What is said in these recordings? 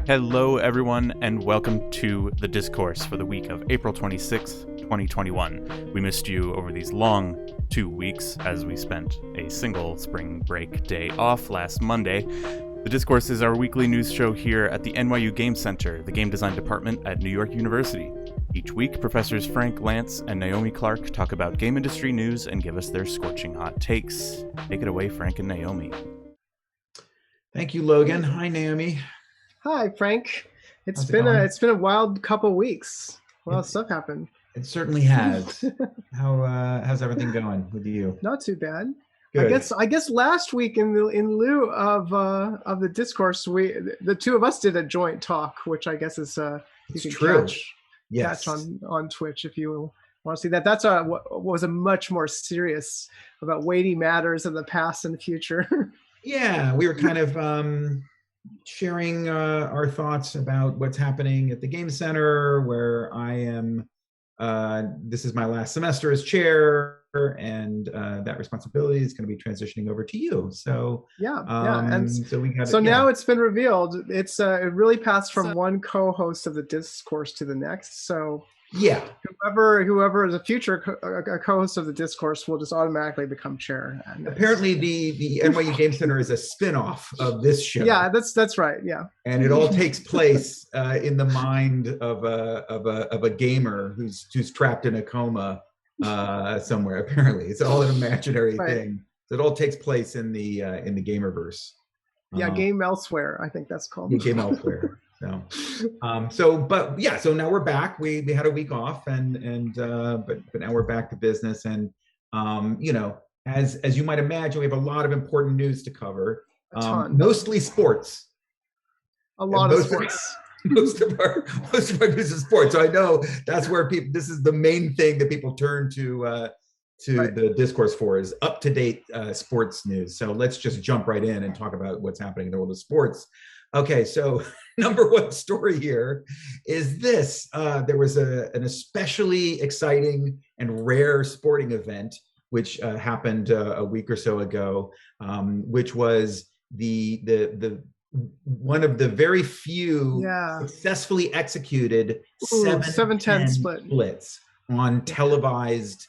Hello, everyone, and welcome to the Discourse for the week of April 26th, 2021. We missed you over these long 2 weeks as we spent a single spring break day off last Monday. The Discourse is our weekly news show here at the NYU Game Center, the game design department at New York University. Each week, Professors Frank Lance and Naomi Clark talk about game industry news and give us their scorching hot takes. Take it away, Frank and Naomi. Thank you, Logan. Hi, Naomi. Hi, Frank. It's been a wild couple weeks. A lot of stuff happened. It certainly has. How's everything going with you? Not too bad. Good. I guess last week in lieu of the Discourse, the two of us did a joint talk, which I guess is you can true. catch on Twitch if you want to see that. That's what was a much more serious about weighty matters of the past and the future. Yeah, we were kind of sharing our thoughts about what's happening at the Game Center, where I am. This is my last semester as chair, and that responsibility is going to be transitioning over to you. So and so now it's been revealed. It really passed from one co-host of the Discourse to the next. So yeah, whoever is a future co-host of the Discourse will just automatically become chair. And apparently the NYU Game Center is a spin-off of this show. Yeah, that's right. Yeah, and it all takes place in the mind of a gamer who's trapped in a coma somewhere. Apparently, it's all an imaginary thing. So it all takes place in the Gamerverse. Yeah, Game Elsewhere, I think that's called. Yeah, Game Elsewhere. So now we're back. We had a week off, but now we're back to business. And as you might imagine, we have a lot of important news to cover. Mostly sports. A lot of sports. Most of our news is sports. So I know that's where people. This is the main thing that people turn to the Discourse for, is up-to-date sports news. So let's just jump right in and talk about what's happening in the world of sports. Okay, so number one story here is this. There was an especially exciting and rare sporting event which happened a week or so ago, which was the one of the very few successfully executed 7-10 splits on televised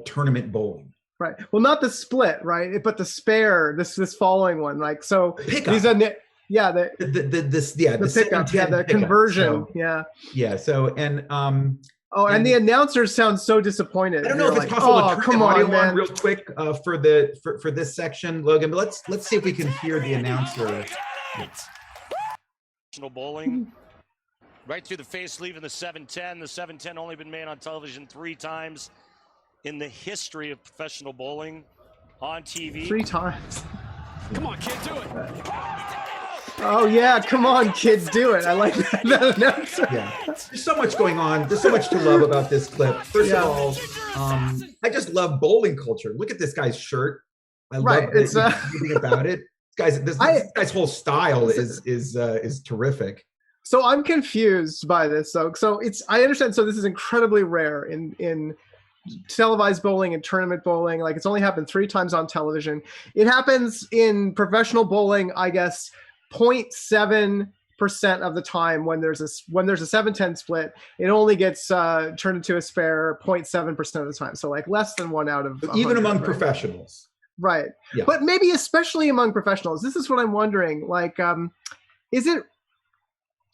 tournament bowling. Right. Well, not the split, right? But the spare. This following one, like so. Pickup. These are the pickup, the conversion, yeah. So and the announcers sound so disappointed. I don't know if it's possible to turn the audio on real quick for this section, Logan. But let's see if we can hear the announcer. Professional bowling, right through the face, leaving the 7-10. The 7-10 only been made on television 3 times in the history of professional bowling on TV. 3 times. Come on, kid, do it. Oh yeah, come on, kids, do it. I like that announcer. Yeah, there's so much going on. There's so much to love about this clip. First of all, I just love bowling culture. Look at this guy's shirt. I love everything about it. This guy's whole style is terrific. So I'm confused by this. So I understand. So this is incredibly rare in televised bowling and tournament bowling. Like, it's only happened 3 times on television. It happens in professional bowling, I guess, 0.7% of the time when there's a 7-10 split. It only gets turned into a spare 0.7% of the time. So like less than 1 out of 100, even among professionals. Right. Yeah. But maybe especially among professionals. This is what I'm wondering. Like, is it?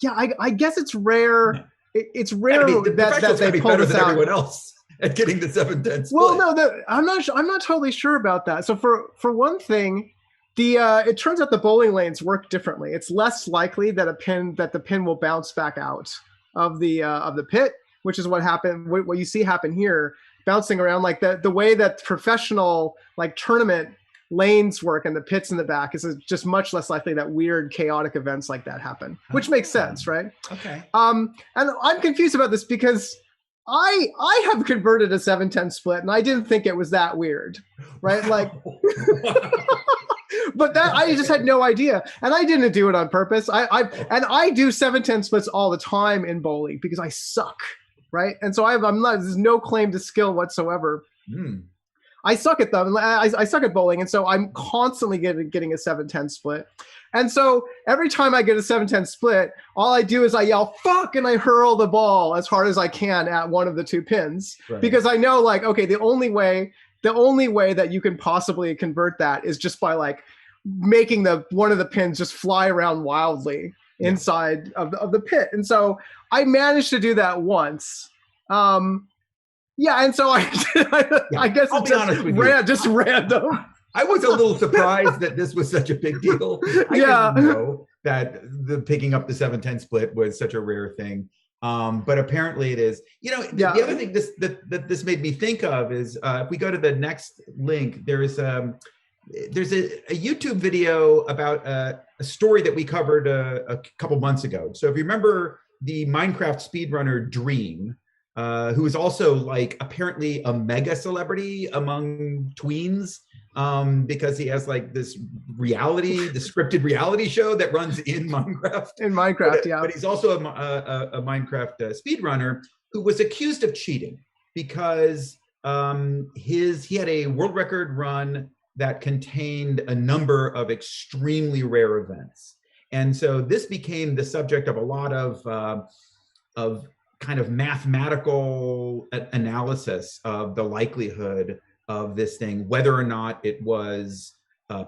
Yeah, I guess it's rare. No. It's rare that they pull this out. Everyone else at getting the 7-10 split. Well, no, I'm not totally sure about that. So for one thing, It turns out the bowling lanes work differently. It's less likely that the pin will bounce back out of the pit, which is what happened. What you see happen here, bouncing around, like the way that professional like tournament lanes work and the pits in the back is just much less likely that weird chaotic events like that happen, which makes sense, right? Okay. And I'm confused about this because I have converted a 7-10 split and I didn't think it was that weird, right? Like, but that I just had no idea, and I didn't do it on purpose. I do 7-10 splits all the time in bowling because I suck, right? And so there's no claim to skill whatsoever. I suck at them. I suck at bowling, and so I'm constantly getting a 7-10 split. And so every time I get a 7-10 split, all I do is I yell "fuck" and I hurl the ball as hard as I can at one of the two pins, because I know, like, okay, the only way that you can possibly convert that is just by like making one of the pins just fly around wildly inside of the pit. And so I managed to do that once. And so I guess I'll it's be honest with you. just random. I was a little surprised that this was such a big deal. I didn't know that the picking up the 7-10 split was such a rare thing. But apparently it is. The other thing that this made me think of is if we go to the next link, there's a YouTube video about a story that we covered a couple months ago. So if you remember the Minecraft speedrunner Dream, who is also like apparently a mega celebrity among tweens, because he has like this scripted reality show that runs in Minecraft. But he's also a Minecraft speedrunner who was accused of cheating because he had a world record run that contained a number of extremely rare events. And so this became the subject of a lot of kind of mathematical analysis of the likelihood of this thing, whether or not it was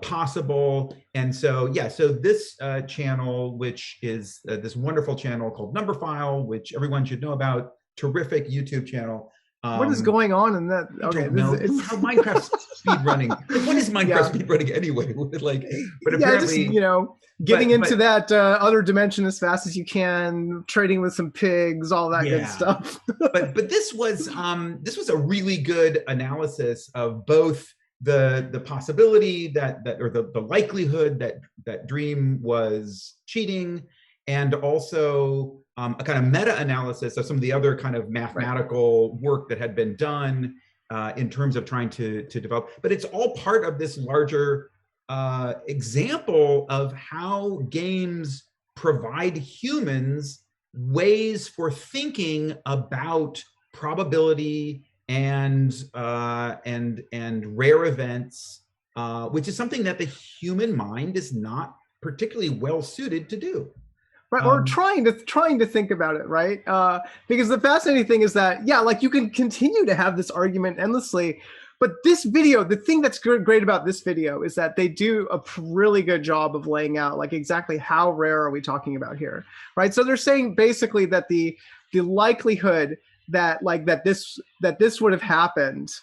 possible. And so, so this channel, which is this wonderful channel called Numberphile, which everyone should know about, terrific YouTube channel. What is going on in that? Okay, this is how Minecraft speedrunning. What is Minecraft speedrunning anyway? Like, but apparently, getting into that other dimension as fast as you can, trading with some pigs, all that good stuff. but this was a really good analysis of both the possibility that or the likelihood that Dream was cheating, and also a kind of meta-analysis of some of the other kind of mathematical work that had been done in terms of trying to develop. But it's all part of this larger example of how games provide humans ways for thinking about probability and rare events, which is something that the human mind is not particularly well suited to do. Right, or trying to think about it, right? Because the fascinating thing is that, like you can continue to have this argument endlessly, but this video, the thing that's great about this video is that they do a really good job of laying out like exactly how rare are we talking about here, right? So they're saying basically that the likelihood that this would have happened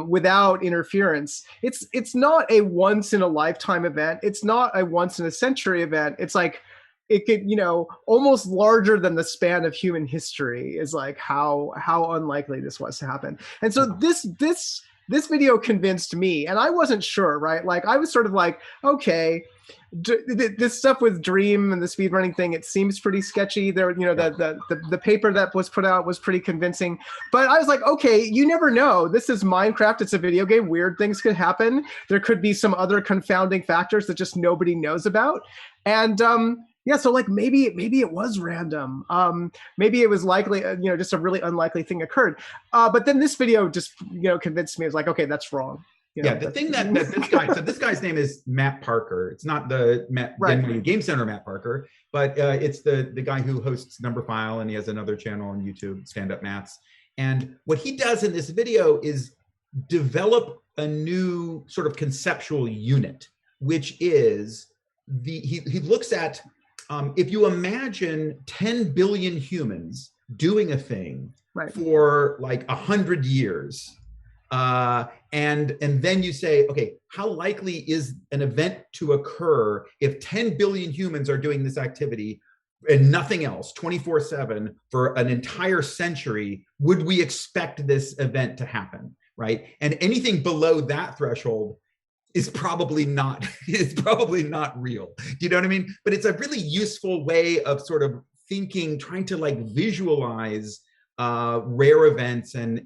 without interference, it's not a once in a lifetime event. It's not a once in a century event. It's like, it could, almost larger than the span of human history is like how unlikely this was to happen. And so this video convinced me, and I wasn't sure, right? Like I was sort of like, okay, this stuff with Dream and the speedrunning thing, it seems pretty sketchy. There, the paper that was put out was pretty convincing, but I was like, okay, you never know. This is Minecraft. It's a video game. Weird things could happen. There could be some other confounding factors that just nobody knows about. And so like maybe it was random. Maybe it was likely, just a really unlikely thing occurred. But then this video just, convinced me. It was like, okay, that's wrong. The thing that this guy, so this guy's name is Matt Parker. It's not the Game Center Matt Parker, but it's the guy who hosts Numberphile, and he has another channel on YouTube, Stand Up Mats. And what he does in this video is develop a new sort of conceptual unit, which is he looks at, if you imagine 10 billion humans doing a thing for like 100 years, and then you say, okay, how likely is an event to occur if 10 billion humans are doing this activity and nothing else 24/7 for an entire century? Would we expect this event to happen, right? And anything below that threshold is probably not real. Do you know what I mean? But it's a really useful way of sort of thinking, trying to like visualize rare events and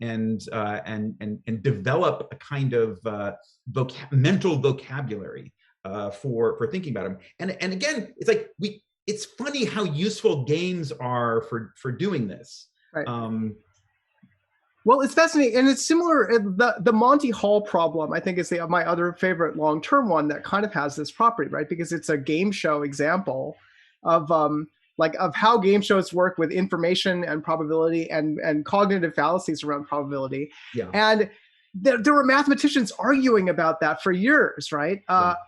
develop a kind of mental vocabulary for thinking about them. And again, it's like it's funny how useful games are for doing this. Right. Well, it's fascinating, and it's similar. The Monty Hall problem, I think, is my other favorite long-term one that kind of has this property, right? Because it's a game show example of how game shows work with information and probability and cognitive fallacies around probability. Yeah. And there were mathematicians arguing about that for years, right? But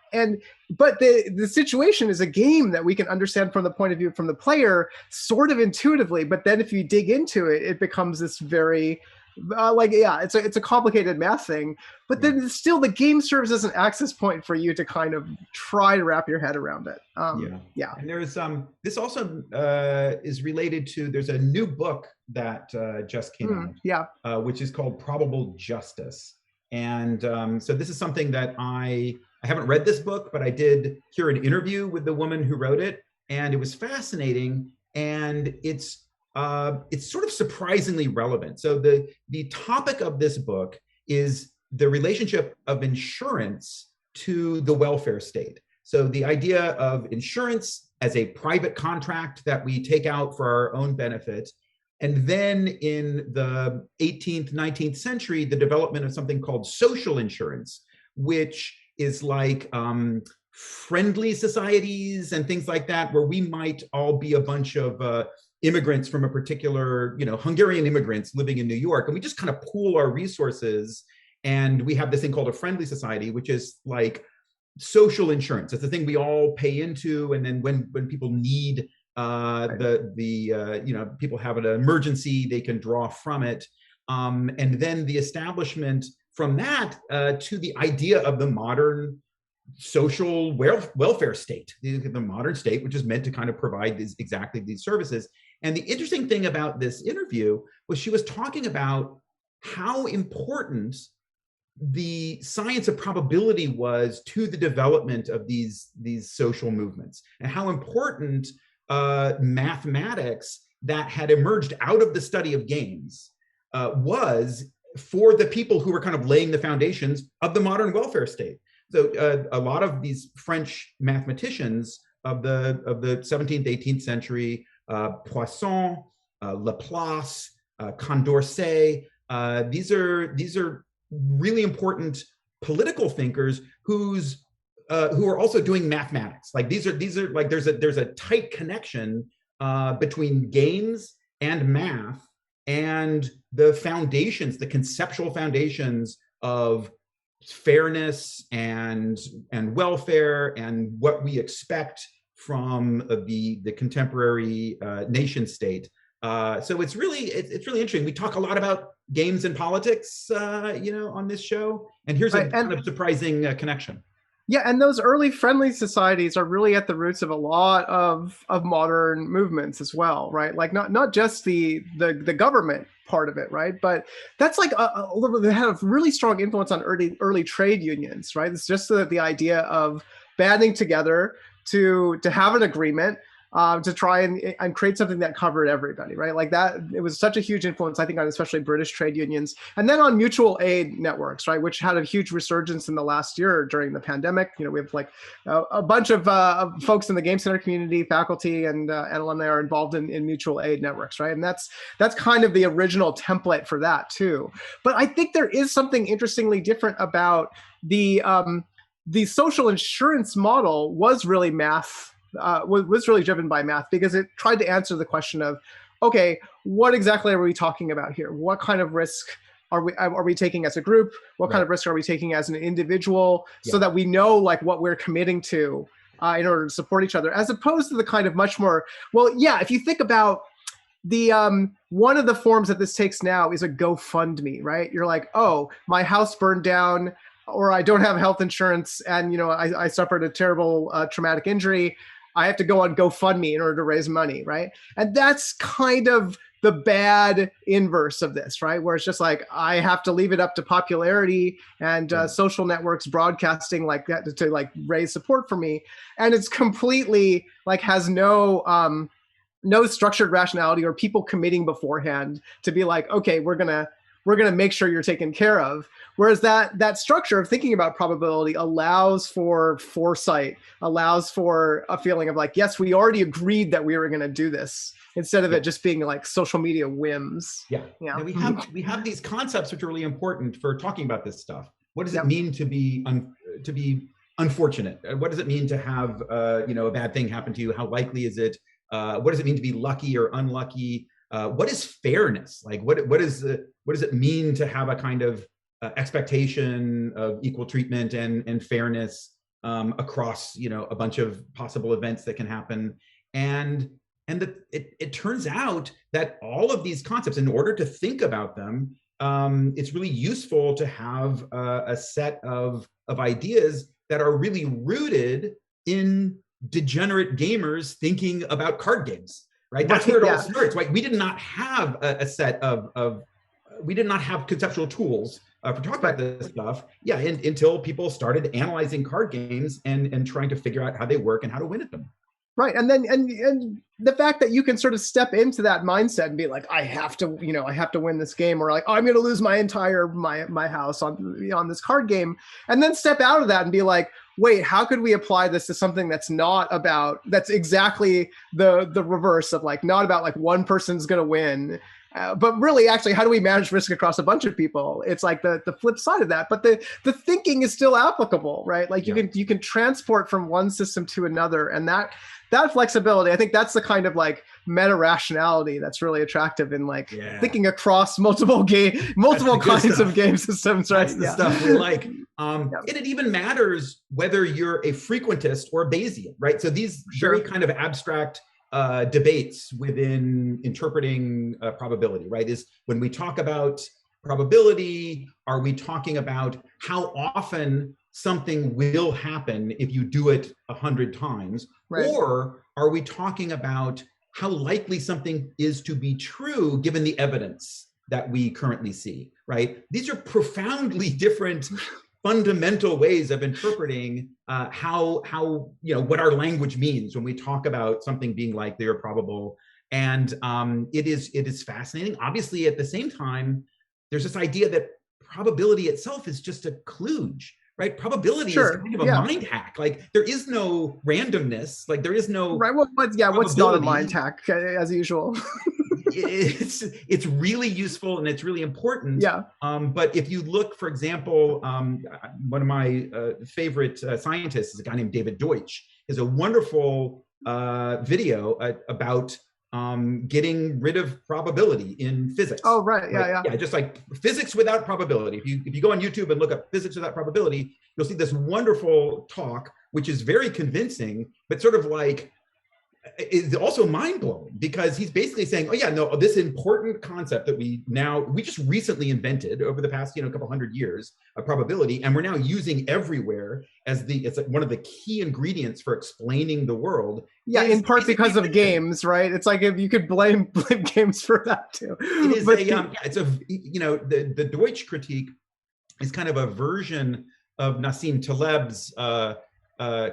the situation is a game that we can understand from the point of view from the player, sort of intuitively. But then if you dig into it, it becomes this very it's a complicated math thing, but then still the game serves as an access point for you to kind of try to wrap your head around it. Yeah. And there's this also is related to, there's a new book that just came out, which is called Probable Justice. And so this is something that I haven't read this book, but I did hear an interview with the woman who wrote it, and it was fascinating. And it's sort of surprisingly relevant. So the topic of this book is the relationship of insurance to the welfare state. So the idea of insurance as a private contract that we take out for our own benefit. And then in the 18th, 19th century, the development of something called social insurance, which is like friendly societies and things like that, where we might all be a bunch of immigrants from a particular, Hungarian immigrants living in New York, and we just kind of pool our resources, and we have this thing called a friendly society, which is like social insurance. It's the thing we all pay into, and then when people need people have an emergency, they can draw from it, and then the establishment from that to the idea of the modern social welfare state, the modern state, which is meant to kind of provide exactly these services. And the interesting thing about this interview was she was talking about how important the science of probability was to the development of these social movements, and how important mathematics that had emerged out of the study of games was for the people who were kind of laying the foundations of the modern welfare state. So a lot of these French mathematicians of the 17th, 18th century, Poisson, Laplace, Condorcet, these are really important political thinkers who are also doing mathematics. Like these are like there's a tight connection between games and math and the foundations, the conceptual foundations of fairness and welfare and what we expect from the contemporary nation state. So it's really interesting. We talk a lot about games and politics, on this show, and here's a kind of surprising connection. Yeah, and those early friendly societies are really at the roots of a lot of modern movements as well, right? Like not just the government part of it, right? But that's like they had a really strong influence on early trade unions, right? It's just the idea of banding together to have an agreement to try and create something that covered everybody, right? Like that, it was such a huge influence, I think, on especially British trade unions, and then on mutual aid networks, right, which had a huge resurgence in the last year during the pandemic. We have like a bunch of folks in the Game Center community, faculty, and alumni are involved in mutual aid networks, right? And that's kind of the original template for that too. But I think there is something interestingly different about the social insurance model was really math. Was really driven by math, because it tried to answer the question of, okay, what exactly are we talking about here? What kind of risk are we taking as a group? What kind of risk are we taking as an individual, so that we know like what we're committing to in order to support each other, as opposed to the kind of much more, if you think about the one of the forms that this takes now is a GoFundMe, right? You're like, oh, my house burned down, or I don't have health insurance, and I suffered a terrible traumatic injury. I have to go on GoFundMe in order to raise money, right? And that's kind of the bad inverse of this, right? Where it's just like, I have to leave it up to popularity and social networks broadcasting like that to like raise support for me. And it's completely like has no structured rationality or people committing beforehand to be like, okay, we're gonna make sure you're taken care of. Whereas that structure of thinking about probability allows for foresight, allows for a feeling of like, yes, we already agreed that we were going to do this, instead of it just being like social media whims. Yeah. And we have these concepts which are really important for talking about this stuff. What does it mean to be unfortunate? What does it mean to have a bad thing happen to you? How likely is it? What does it mean to be lucky or unlucky? What is fairness? Like what does it mean to have a kind of expectation of equal treatment and fairness across a bunch of possible events that can happen? And it turns out that all of these concepts, in order to think about them, it's really useful to have a set of ideas that are really rooted in degenerate gamers thinking about card games, right? That's where it all starts. Right? We did not have a set of we did not have conceptual tools for talking about this stuff, until people started analyzing card games and trying to figure out how they work and how to win at them. Right. And then and the fact that you can sort of step into that mindset and be like, I have to win this game, or like, oh, I'm going to lose my entire my house on this card game, and then step out of that and be like, wait, how could we apply this to something that's exactly the reverse of like, not about like one person's going to win, but really actually, how do we manage risk across a bunch of people? It's like the flip side of that, but the thinking is still applicable, right? Like you can transport from one system to another, and that flexibility, I think that's the kind of like meta rationality that's really attractive in like thinking across multiple kinds of game systems, right? That's the stuff we like. And it even matters whether you're a frequentist or a Bayesian, right? So these very kind of abstract debates within interpreting probability, right? Is when we talk about probability, are we talking about how often something will happen if you do it 100 times, or are we talking about how likely something is to be true given the evidence that we currently see, right? These are profoundly different fundamental ways of interpreting how what our language means when we talk about something being likely or probable. And it is fascinating. Obviously, at the same time, there's this idea that probability itself is just a kludge, right? Probability is kind of a mind hack. Like there is no randomness. Like there is no what's not a mind hack as usual. It's really useful and it's really important. But if you look, for example, one of my favorite scientists is a guy named David Deutsch. Is a wonderful video about getting rid of probability in physics. Oh, right. Yeah. Just like physics without probability. If you go on YouTube and look up physics without probability, you'll see this wonderful talk, which is very convincing, but sort of like is also mind-blowing, because he's basically saying, this important concept that we just recently invented over the past couple hundred years of probability, and we're now using everywhere as it's like one of the key ingredients for explaining the world. In part because of games, right? It's like if you could blame games for that too. It is the Deutsch critique is kind of a version of Nassim Taleb's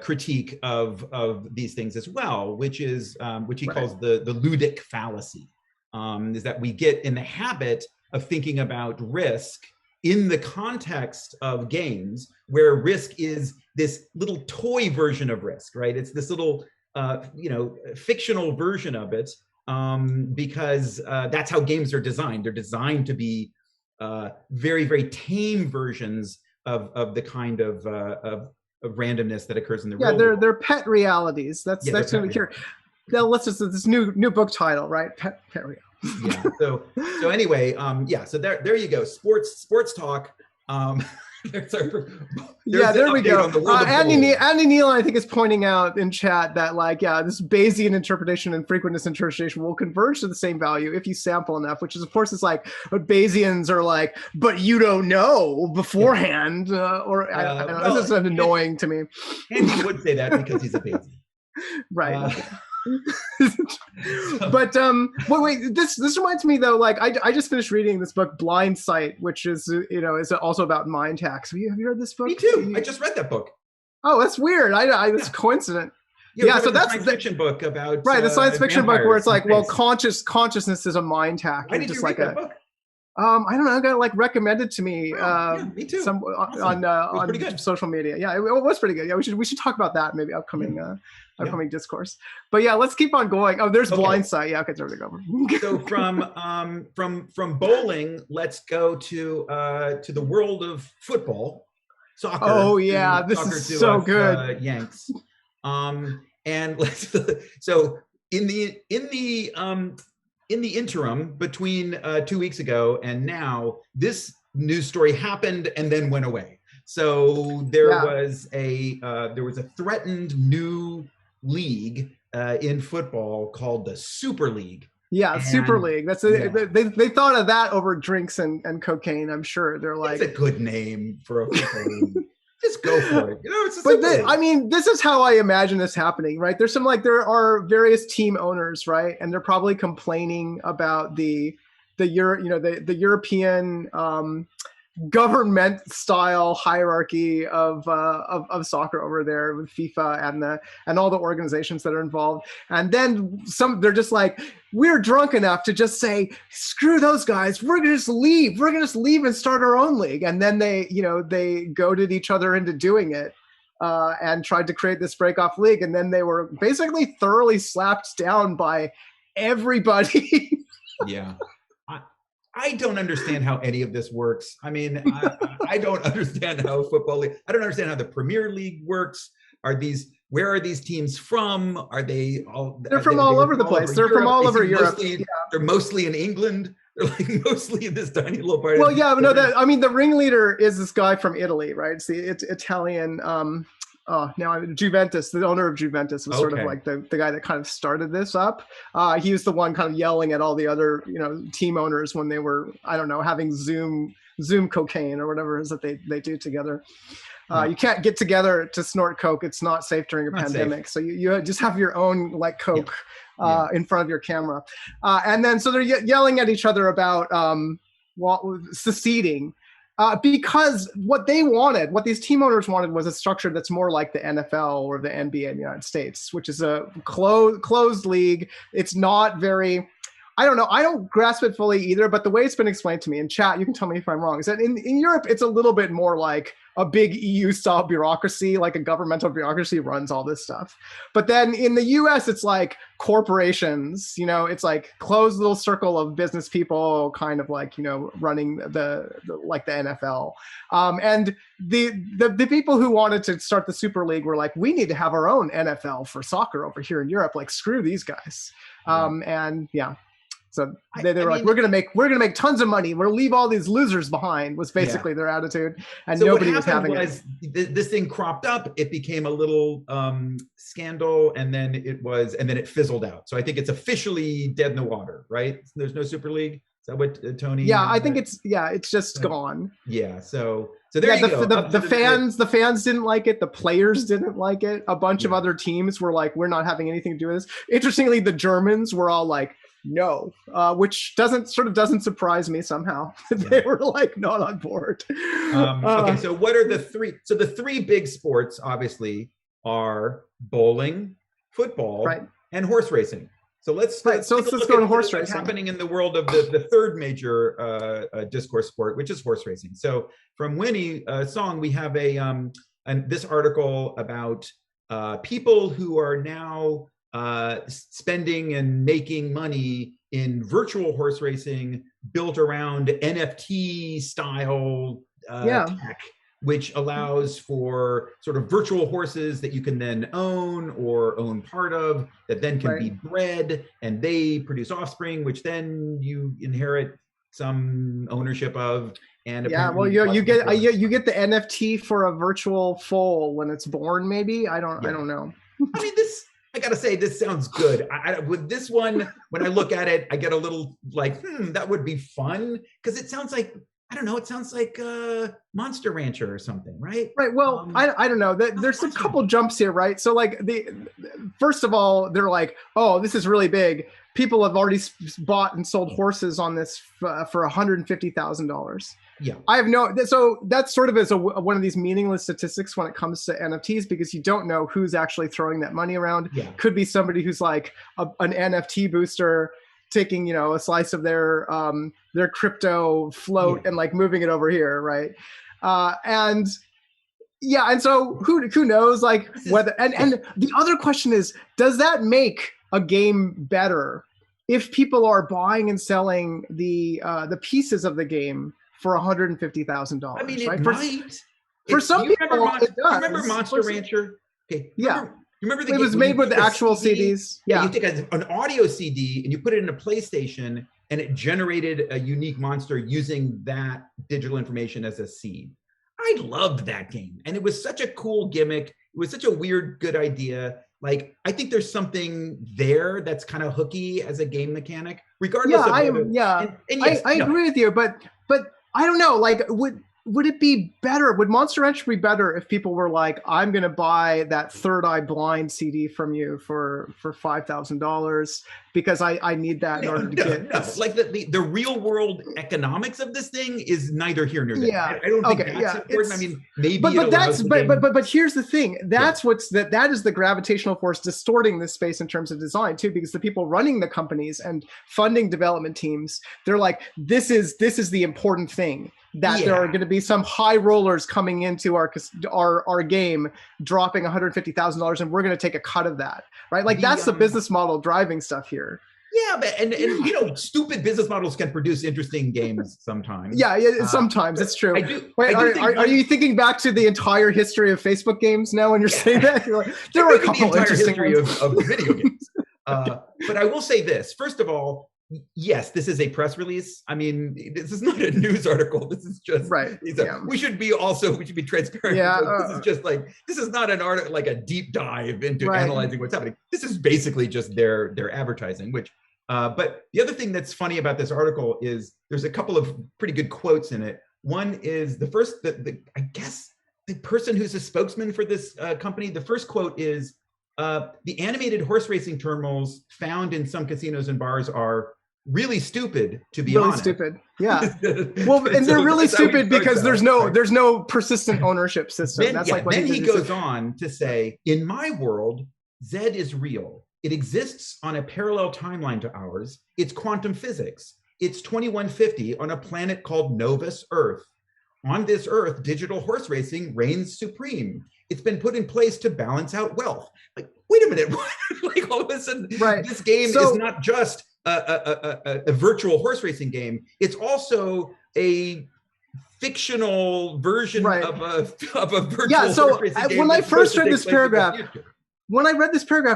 critique of these things as well, which is which he calls the ludic fallacy, is that we get in the habit of thinking about risk in the context of games, where risk is this little toy version of risk, right? It's this little fictional version of it, because that's how games are designed. They're designed to be very, very tame versions of the kind of randomness that occurs in the real world. They're pet realities. That's going to be here. Now let's just this new book title, right? Pet reality. So anyway, so there you go. Sports talk. Yeah, there we go. Andy Andy Neal, I think, is pointing out in chat that, like, yeah, this Bayesian interpretation and frequentness interpretation will converge to the same value if you sample enough, which is, of course, it's like what Bayesians are like, but you don't know beforehand. I don't know. This is annoying to me. Andy would say that because he's a Bayesian. Right. But wait, this reminds me though, like I just finished reading this book Blind Sight, which is is also about mind hacks. Have you read this book? Me too. I just read that book. Oh, that's weird. It's coincident. Yeah, so that's science fiction book about the science fiction book where it's like, well, space. consciousness is a mind hack. Why did you read that book? I don't know. I got like recommended to me. Me too. On social media. Yeah, it was pretty good. Yeah, we should talk about that maybe upcoming discourse. But yeah, let's keep on going. Oh, there's Blind Sight. Yeah, okay, there we go. So from bowling, let's go to the world of football, soccer. Oh yeah, this is so good. Yanks. And let's so in the interim between 2 weeks ago and now, this news story happened and then went away. So there was a threatened new league in football called the Super League. Yeah, Super League. That's they thought of that over drinks and cocaine. I'm sure they're like, it's a good name for a football league. Just go for it. This is how I imagine this happening, right? There are various team owners, right? And they're probably complaining about the European government style hierarchy of soccer over there with FIFA and all the organizations that are involved. And then they're just like, we're drunk enough to just say, screw those guys, we're gonna just leave and start our own league. And then they goaded each other into doing it and tried to create this break-off league. And then they were basically thoroughly slapped down by everybody. Yeah. I don't understand how any of this works. I mean, I don't understand how football league. I don't understand how the Premier League works. Where are these teams from? Are they all? They're from all over the place. They're from all over Europe. They're mostly in England. They're like mostly in this tiny little part. Well, yeah, no. The ringleader is this guy from Italy, right? It's Italian. Juventus, the owner of Juventus, was sort of like the guy that kind of started this up. He was the one kind of yelling at all the other, team owners when they were, I don't know, having Zoom cocaine or whatever it is that they do together. You can't get together to snort coke. It's not safe during a pandemic. Safe. So you just have your own like coke in front of your camera. And then so they're yelling at each other about seceding. Because what these team owners wanted was a structure that's more like the NFL or the NBA in the United States, which is a closed league. It's not very, I don't know, I don't grasp it fully either, but the way it's been explained to me in chat, you can tell me if I'm wrong, is that in Europe, it's a little bit more like a big EU-style bureaucracy, like a governmental bureaucracy runs all this stuff. But then in the US, it's like corporations, it's like closed little circle of business people kind of like, running the NFL. And the people who wanted to start the Super League were like, we need to have our own NFL for soccer over here in Europe. Like, screw these guys. So they were like, we're gonna make tons of money. We'll leave all these losers behind. Was basically their attitude, and so nobody was having it. This thing cropped up. It became a little scandal, and then it fizzled out. So I think it's officially dead in the water, right? There's no Super League. Is that what Tony? Yeah, I think it's just gone. Yeah. So there you go. The fans didn't like it. The players didn't like it. A bunch of other teams were like, we're not having anything to do with this. Interestingly, the Germans were all like, no, which doesn't surprise me somehow. They were like not on board. Okay, so what are the three? So the three big sports obviously are bowling, football, and horse racing. So let's go to horse racing. What's happening in the world of the third major discourse sport, which is horse racing. So from Winnie Song, we have this article about people who are now spending and making money in virtual horse racing built around NFT style tech, which allows for sort of virtual horses that you can then own or own part of, that then can be bred, and they produce offspring, which then you inherit some ownership of. And yeah, well, you get the NFT for a virtual foal when it's born. Maybe I don't know. I mean, I gotta say, this sounds good. With this one, when I look at it, I get a little like, that would be fun, because it sounds like, I don't know, it sounds like Monster Rancher or something, right? Right. Well, I don't know. There's a couple jumps here, right? So like first of all, they're like, oh, this is really big. People have already bought and sold horses on this for $150,000. Yeah. I have so that's sort of as one of these meaningless statistics when it comes to NFTs, because you don't know who's actually throwing that money around. Yeah. Could be somebody who's like an NFT booster taking, a slice of their crypto float and like moving it over here, right? And so who knows, like whether and the other question is, does that make a game better if people are buying and selling the pieces of the game for $150,000? I mean, right? it might. For some people, it does. Remember Monster Rancher? Okay. Yeah. You remember it was made with the actual CDs. Yeah, you take an audio CD and you put it in a PlayStation, and it generated a unique monster using that digital information as a seed. I loved that game, and it was such a cool gimmick. It was such a weird, good idea. Like, I think there's something there that's kind of hooky as a game mechanic, regardless of whether, yes, I agree with you, but I don't know. Like, would it be better? Would Monster Rancher be better if people were like, I'm going to buy that Third Eye Blind CD from you for $5,000 because I need that in order to get this. Like the real world economics of this thing is neither here nor there. Yeah. I don't think that's important. I mean, maybe but here's the thing. That's that is the gravitational force distorting this space in terms of design too, because the people running the companies and funding development teams, they're like, this is the important thing. That there are going to be some high rollers coming into our game, dropping $150,000, and we're going to take a cut of that, right? Like that's the business model driving stuff here. Yeah, but and stupid business models can produce interesting games sometimes. Yeah, sometimes it's true. I do. Wait, are you thinking back to the entire history of Facebook games now when you're saying that? You're like, there were a couple the entire interesting history of video games. But I will say this: first of all, yes, this is a press release. I mean, this is not a news article. This is just right. We should be transparent. Yeah, this is just like, this is not an article, like a deep dive into analyzing what's happening. This is basically just their advertising. Which, but the other thing that's funny about this article is there's a couple of pretty good quotes in it. One is the first, I guess the person who's a spokesman for this company. The first quote is, the animated horse racing terminals found in some casinos and bars are really stupid, to be honest. Really stupid, yeah. Well, and they're really stupid because there's no persistent ownership system. Then he goes on to say, in my world, Zed is real. It exists on a parallel timeline to ours. It's quantum physics. It's 2150 on a planet called Novus Earth. On this Earth, digital horse racing reigns supreme. It's been put in place to balance out wealth. Like, wait a minute, like all of a sudden, this game is not just a virtual horse racing game. It's also a fictional version of a virtual horse racing game. When I first read this paragraph,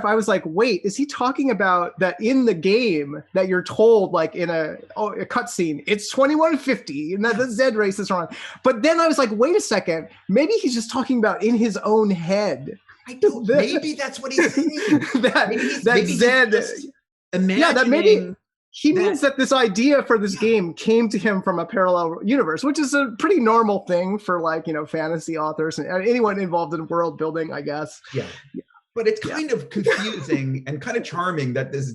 I was like, wait, is he talking about that in the game that you're told, like in a cutscene, it's 2150 and that the Zed race is wrong. But then I was like, wait a second, maybe he's just talking about in his own head. Maybe that's what he's saying. He means that this idea for this game came to him from a parallel universe, which is a pretty normal thing for fantasy authors and anyone involved in world building, I guess. Yeah. But it's kind of confusing and kind of charming that this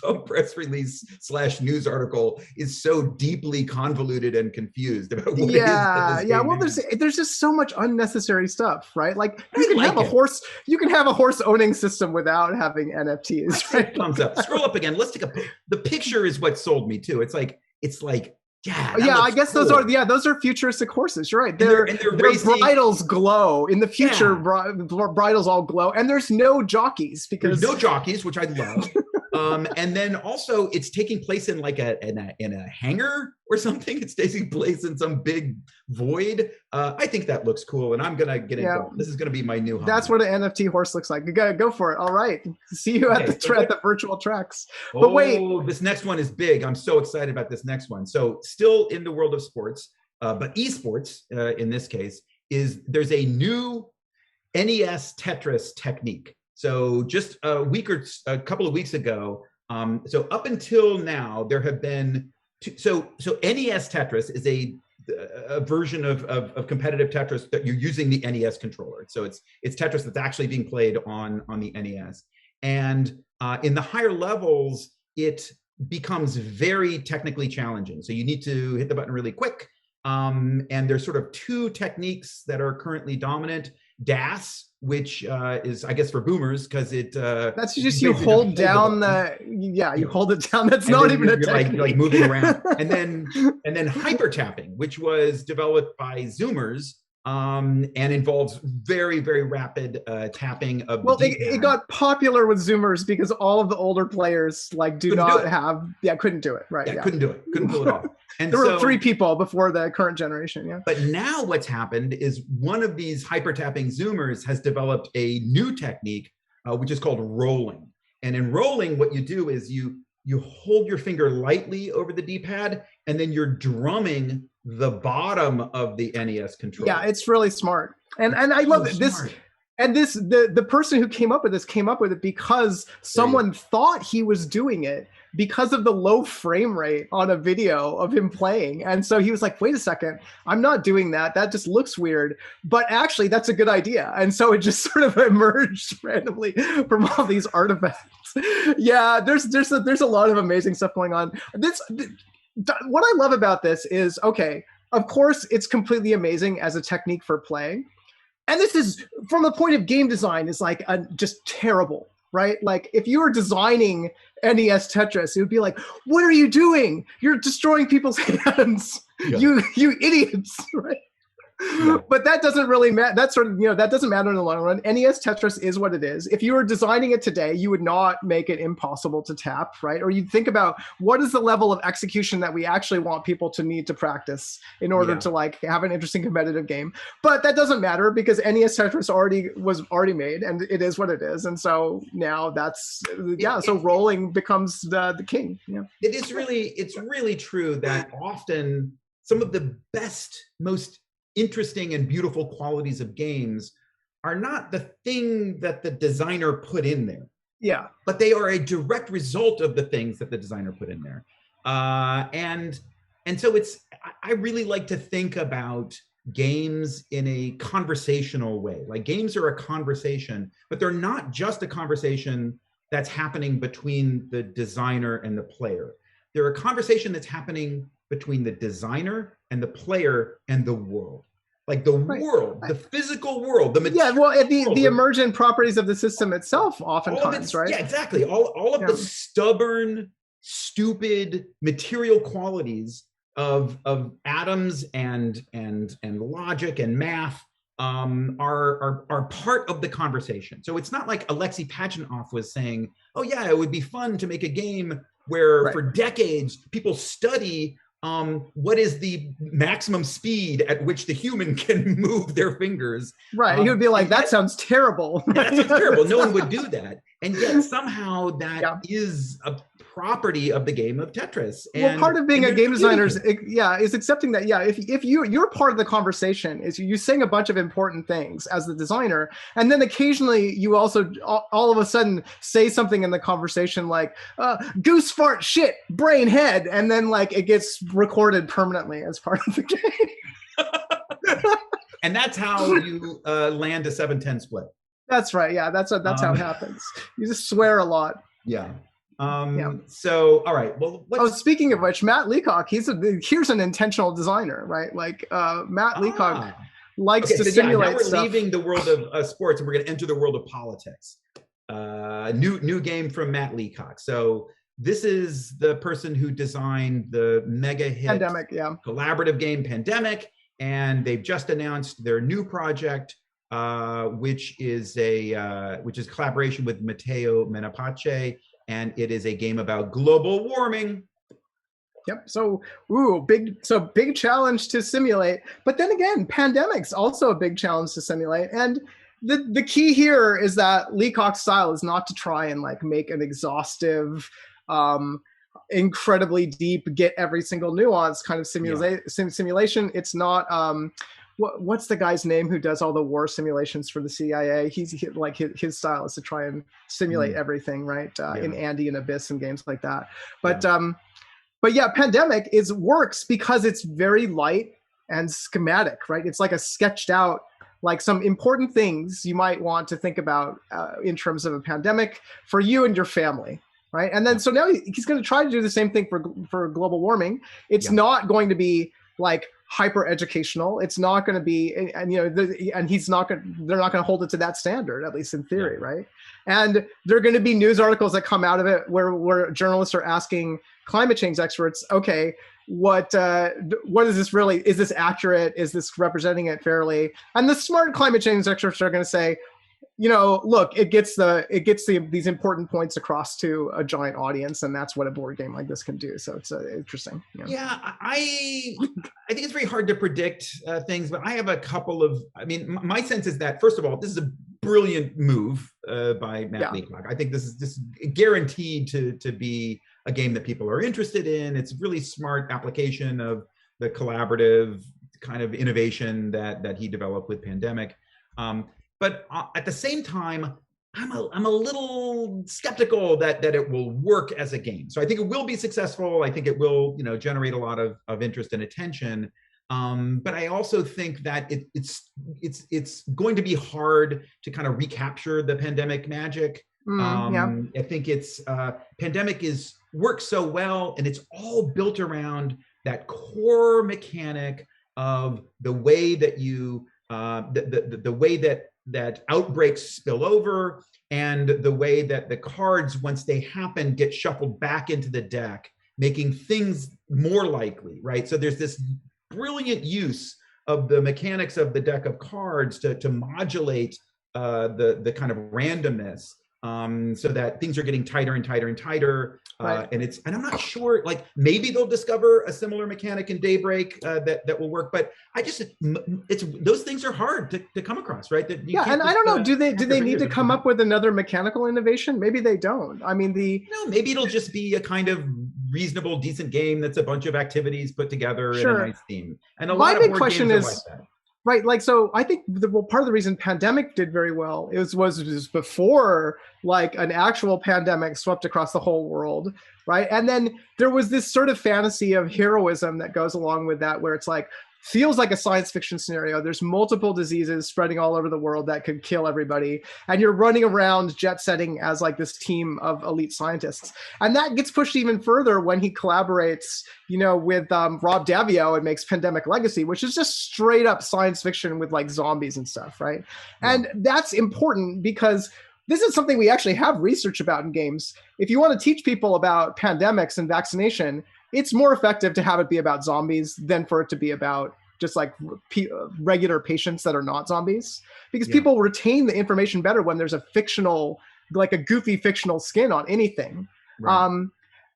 dumb press release / news article is so deeply convoluted and confused about what it is. Well, there's just so much unnecessary stuff, right? Like you can have a horse owning system without having NFTs. Right? Thumbs up. Scroll up again. Let's take the picture is what sold me too. It's like. I guess cool. those are futuristic horses. You're right. Their bridles glow in the future. Bridles all glow, and there's no jockeys because there's no jockeys, which I love. And then also it's taking place in like in a hangar or something. It's taking place in some big void. I think that looks cool, and I'm gonna get into it. This is gonna be my new hobby. That's what an NFT horse looks like. You gotta go for it. All right. See you at the virtual tracks. But wait, this next one is big. I'm so excited about this next one. So still in the world of sports, but esports in this case is there's a new NES Tetris technique. So just a couple of weeks ago, so up until now, there have been so NES Tetris is a version of competitive Tetris that you're using the NES controller. So it's Tetris that's actually being played on the NES. And in the higher levels, it becomes very technically challenging. So you need to hit the button really quick. And there's sort of two techniques that are currently dominant. DAS, which is, I guess, for boomers, because that's just you hold down you hold it down. That's not even a technique. Like moving around. and then hyper tapping, which was developed by Zoomers, and involves very, very rapid tapping of the D-pad. It got popular with Zoomers because all of the older players couldn't do it. Right. Yeah, couldn't do it. Couldn't pull it off. And there were 3 people before the current generation. Yeah. But now what's happened is one of these hyper tapping Zoomers has developed a new technique, which is called rolling. And in rolling, what you do is you hold your finger lightly over the D-pad, and then you're drumming the bottom of the NES controller. Yeah, it's really smart. And I love it. The person who came up with it because someone thought he was doing it because of the low frame rate on a video of him playing. And so he was like, wait a second, I'm not doing that. That just looks weird. But actually, that's a good idea. And so it just sort of emerged randomly from all these artifacts. Yeah, there's a lot of amazing stuff going on. What I love about this is, okay, of course, it's completely amazing as a technique for playing. And this is, from the point of game design, is like just terrible, right? Like if you were designing NES Tetris, it would be like, what are you doing? You're destroying people's hands. Yeah. You idiots, right? Yeah. But that doesn't really matter. That doesn't matter in the long run. NES Tetris is what it is. If you were designing it today, you would not make it impossible to tap, right? Or you'd think about what is the level of execution that we actually want people to need to practice in order to have an interesting competitive game. But that doesn't matter because NES Tetris was already made, and it is what it is. And so now so rolling becomes the king. Yeah, it's really true that often some of the best, most interesting and beautiful qualities of games are not the thing that the designer put in there. Yeah. But they are a direct result of the things that the designer put in there. And so I really like to think about games in a conversational way. Like games are a conversation, but they're not just a conversation that's happening between the designer and the player. They're a conversation that's happening between the designer and the player and the world. Like the world, the physical world, the material world. The emergent properties of the system itself oftentimes, right? Yeah, exactly. All of the stubborn, stupid material qualities of atoms and logic and math are part of the conversation. So it's not like Alexei Pajitnov was saying, oh yeah, it would be fun to make a game where for decades people study what is the maximum speed at which the human can move their fingers. Right, he would be like, that sounds terrible. That sounds terrible. No one would do that. And yet somehow that is a property of the game of Tetris. Well, part of being a game designer is accepting that, if you're part of the conversation, is you saying a bunch of important things as the designer, and then occasionally you also all of a sudden say something in the conversation like, goose fart shit, brain head, and then like it gets recorded permanently as part of the game. And that's how you land a 7-10 split. That's right. Yeah, that's how it happens. You just swear a lot. Yeah. So, all right. Well, speaking of which, Matt Leacock, here's an intentional designer, right? Like Matt Leacock likes to simulate now we're stuff. leaving the world of sports and we're going to enter the world of politics. New game from Matt Leacock. So this is the person who designed the mega hit Pandemic, collaborative game Pandemic, and they've just announced their new project, which is collaboration with Matteo Menapace, and it is a game about global warming. Yep. So, big challenge to simulate. But then again, Pandemic's also a big challenge to simulate. And the key here is that Leacock's style is not to try and like make an exhaustive incredibly deep, get every single nuance kind of simulation. It's not what's the guy's name who does all the war simulations for the CIA? His style is to try and simulate everything, right? In Andy and Abyss and games like that. But yeah, Pandemic works because it's very light and schematic, right? It's like a sketched out, like some important things you might want to think about in terms of a pandemic for you and your family, right? And then so now he's going to try to do the same thing for global warming. It's not going to be like hyper educational. It's not going to be, and you know, and he's not going. They're not going to hold it to that standard, at least in theory, right? And there are going to be news articles that come out of it where journalists are asking climate change experts, okay, what is this really? Is this accurate? Is this representing it fairly? And the smart climate change experts are going to say, you know, look, it gets these important points across to a giant audience, and that's what a board game like this can do. So it's interesting. Yeah, I think it's very hard to predict things, but I have a couple of. I mean, my sense is that first of all, this is a brilliant move by Matt Leacock. I think this is guaranteed to be a game that people are interested in. It's a really smart application of the collaborative kind of innovation that he developed with Pandemic. But at the same time, I'm a little skeptical that it will work as a game. So I think it will be successful. I think it will, you know, generate a lot of interest and attention. But I also think that it's going to be hard to kind of recapture the Pandemic magic. I think Pandemic works so well, and it's all built around that core mechanic of the way that you the way that outbreaks spill over, and the way that the cards, once they happen, get shuffled back into the deck, making things more likely, right? So there's this brilliant use of the mechanics of the deck of cards to modulate the kind of randomness, so that things are getting tighter and tighter and tighter. And I'm not sure, like maybe they'll discover a similar mechanic in Daybreak that will work, but those things are hard to come across, right? And I don't know, do they need to come up with another mechanical innovation? Maybe they don't. I mean, maybe it'll just be a kind of reasonable, decent game that's a bunch of activities put together in a nice theme. And my big question is, like that. Right, like, so I think part of the reason Pandemic did very well was before like an actual pandemic swept across the whole world, right? And then there was this sort of fantasy of heroism that goes along with that, where it's like, feels like a science fiction scenario. There's multiple diseases spreading all over the world that could kill everybody, and you're running around jet setting as like this team of elite scientists. And that gets pushed even further when he collaborates, you know, with Rob Daviau and makes Pandemic Legacy, which is just straight up science fiction with like zombies and stuff, right? Yeah. And that's important because this is something we actually have research about in games. If you want to teach people about pandemics and vaccination, it's more effective to have it be about zombies than for it to be about just like regular patients that are not zombies, because people retain the information better when there's a fictional, like a goofy fictional spin on anything. Right.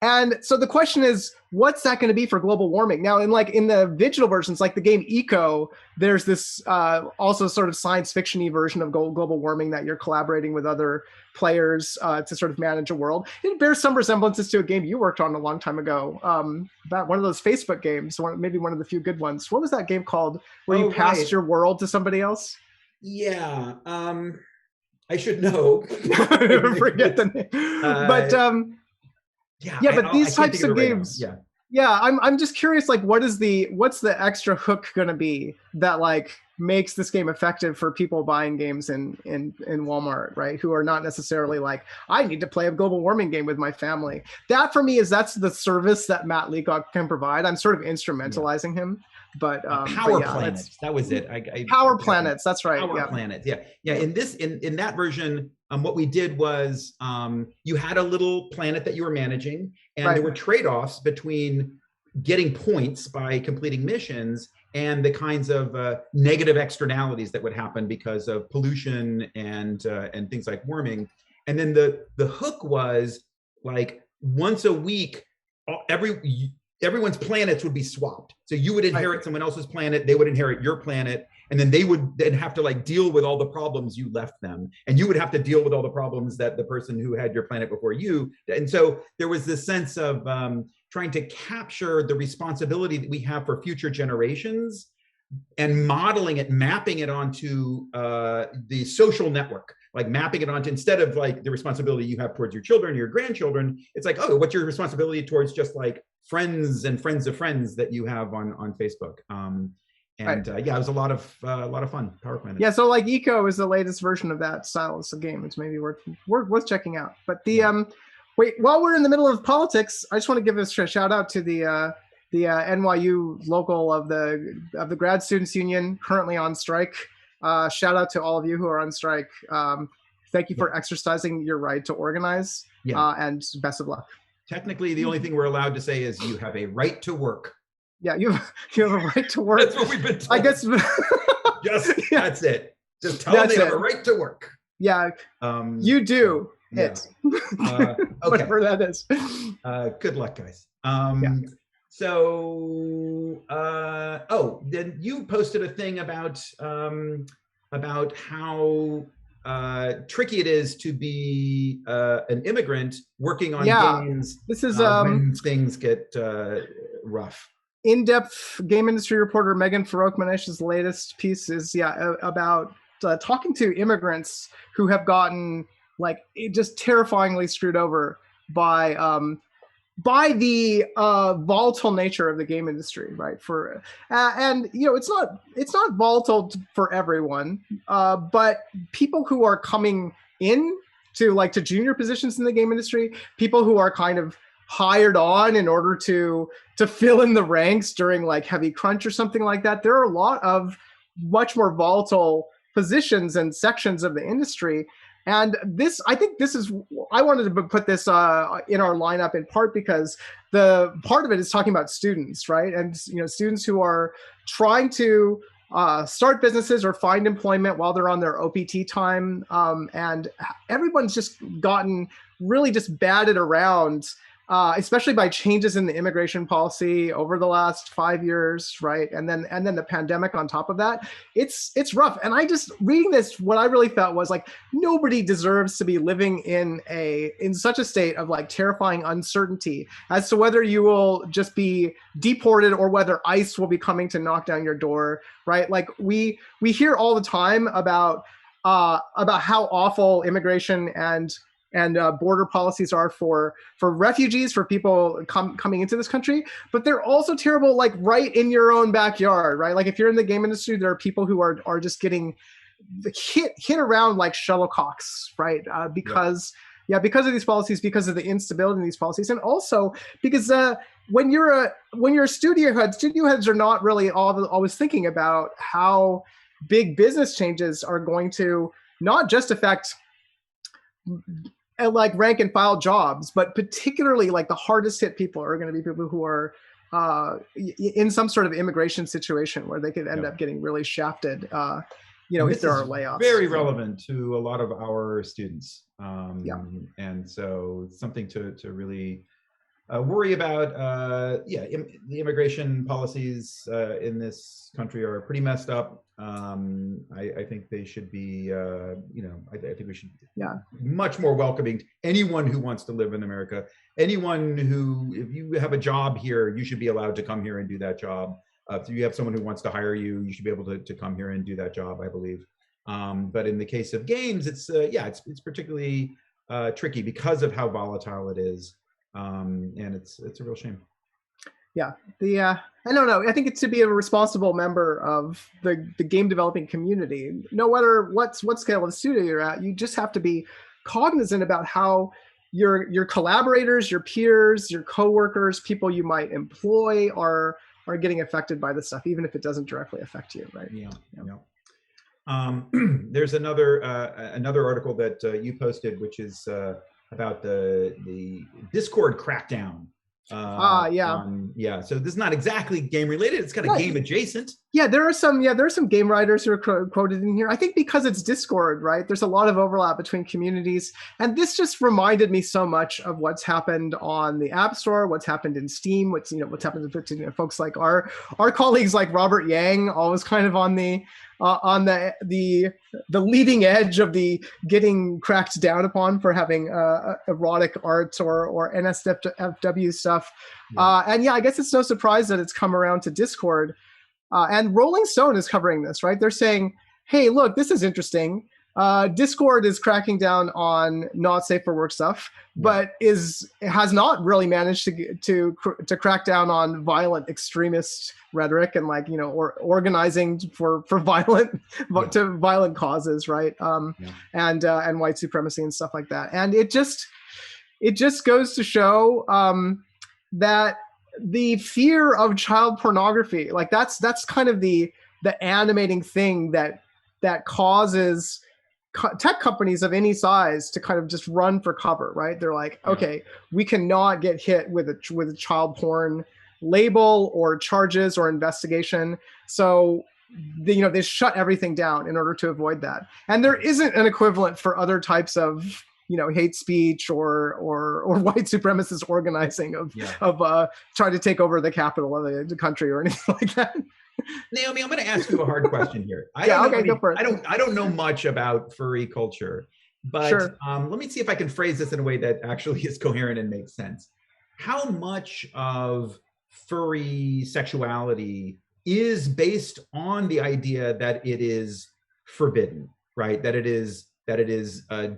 And so the question is, what's that going to be for global warming? Now, in the digital versions, like the game Eco, there's this also sort of science fiction-y version of global warming that you're collaborating with other players to sort of manage a world. It bears some resemblances to a game you worked on a long time ago, about one of those Facebook games, maybe one of the few good ones. What was that game called, where you passed your world to somebody else? Yeah, I should know. Forget the name. But but these types of games, I'm just curious, like, what's the extra hook going to be that like makes this game effective for people buying games in Walmart, right? Who are not necessarily like, I need to play a global warming game with my family. That for me that's the service that Matt Leacock can provide. I'm sort of instrumentalizing him. But Power Planets, that was it. Power Planets, that's right. Power Planets, yeah. In that version, what we did was you had a little planet that you were managing, and there were trade-offs between getting points by completing missions and the kinds of negative externalities that would happen because of pollution and things like warming. And then the hook was like once a week, everyone's planets would be swapped. So you would inherit someone else's planet, they would inherit your planet, and then they would then have to like deal with all the problems you left them, and you would have to deal with all the problems that the person who had your planet before you. And so there was this sense of trying to capture the responsibility that we have for future generations and modeling it, mapping it onto the social network, like mapping it onto, instead of like the responsibility you have towards your children, your grandchildren, it's like, oh, what's your responsibility towards just like friends and friends of friends that you have on Facebook. Yeah, it was a lot of fun. Power Planet. Yeah, so like Eco is the latest version of that style of game. It's maybe worth checking out. But wait, while we're in the middle of politics, I just want to give a shout out to the NYU local of the Grad Students Union, currently on strike. Shout out to all of you who are on strike. Thank you for exercising your right to organize, and best of luck. Technically, the only thing we're allowed to say is you have a right to work. Yeah, you have a right to work. That's what we've been told. I guess. That's it. Just tell them they have a right to work. Yeah, you do. Yeah. Okay. Whatever that is. Good luck, guys. So, then you posted a thing about how tricky it is to be an immigrant working on games. This is when things get rough. In-depth game industry reporter Megan Farouk-Manesh's latest piece is about talking to immigrants who have gotten like just terrifyingly screwed over by the volatile nature of the game industry, right? And it's not volatile for everyone, but people who are coming in to junior positions in the game industry, people who are kind of hired on in order to fill in the ranks during like heavy crunch or something like that. There are a lot of much more volatile positions and sections of the industry. And I wanted to put this in our lineup in part because the part of it is talking about students, right? And students who are trying to start businesses or find employment while they're on their OPT time, and everyone's just gotten really just batted around, especially by changes in the immigration policy over the last 5 years, right? And then the pandemic on top of that. It's rough. And I just reading this, what I really felt was like nobody deserves to be living in such a state of like terrifying uncertainty as to whether you will just be deported or whether ICE will be coming to knock down your door, right? Like we hear all the time about how awful immigration and border policies are for refugees, for people coming into this country, but they're also terrible, like right in your own backyard, right? Like if you're in the game industry, there are people who are just getting hit around like shuttlecocks, right? Because of these policies, because of the instability in these policies, and also because when you're a studio heads are not really always thinking about how big business changes are going to not just affect like rank and file jobs, but particularly like the hardest hit people are going to be people who are in some sort of immigration situation where they could end up getting really shafted, if there are layoffs. Very relevant to a lot of our students. And so it's something to really worry about. The immigration policies in this country are pretty messed up. I think they should be, I think we should be much more welcoming to anyone who wants to live in America. Anyone who, if you have a job here, you should be allowed to come here and do that job. If you have someone who wants to hire you, you should be able to come here and do that job, I believe. But in the case of games, it's particularly tricky because of how volatile it is. And it's a real shame. Yeah, I don't know. I think it's to be a responsible member of the game developing community, no matter what scale of studio you're at, you just have to be cognizant about how your collaborators, your peers, your coworkers, people you might employ are getting affected by this stuff, even if it doesn't directly affect you, right? Yeah. There's another article that you posted, which is about the Discord crackdown. So this is not exactly game related. It's kind of game adjacent. Yeah, there are some game writers who are quoted in here. I think because it's Discord, right? There's a lot of overlap between communities, and this just reminded me so much of what's happened on the App Store, what's happened in Steam, what's happened to folks like our colleagues like Robert Yang, always kind of on the on the leading edge of the getting cracked down upon for having erotic art or NSFW stuff. And yeah, I guess it's no surprise that it's come around to Discord. And Rolling Stone is covering this, right? They're saying, hey, look, this is interesting. Discord is cracking down on not safe for work stuff, but has not really managed to crack down on violent extremist rhetoric and or organizing for violent to violent causes, right? And white supremacy and stuff like that. And it just goes to show that the fear of child pornography, that's kind of the animating thing that causes tech companies of any size to kind of just run for cover, right? They're like, okay, we cannot get hit with a child porn label or charges or investigation. So they shut everything down in order to avoid that. And there isn't an equivalent for other types of hate speech or white supremacist organizing of trying to take over the capital of the country or anything like that. Naomi, I'm going to ask you a hard question here. Go for it. I don't know much about furry culture, but let me see if I can phrase this in a way that actually is coherent and makes sense. How much of furry sexuality is based on the idea that it is forbidden, right? That it is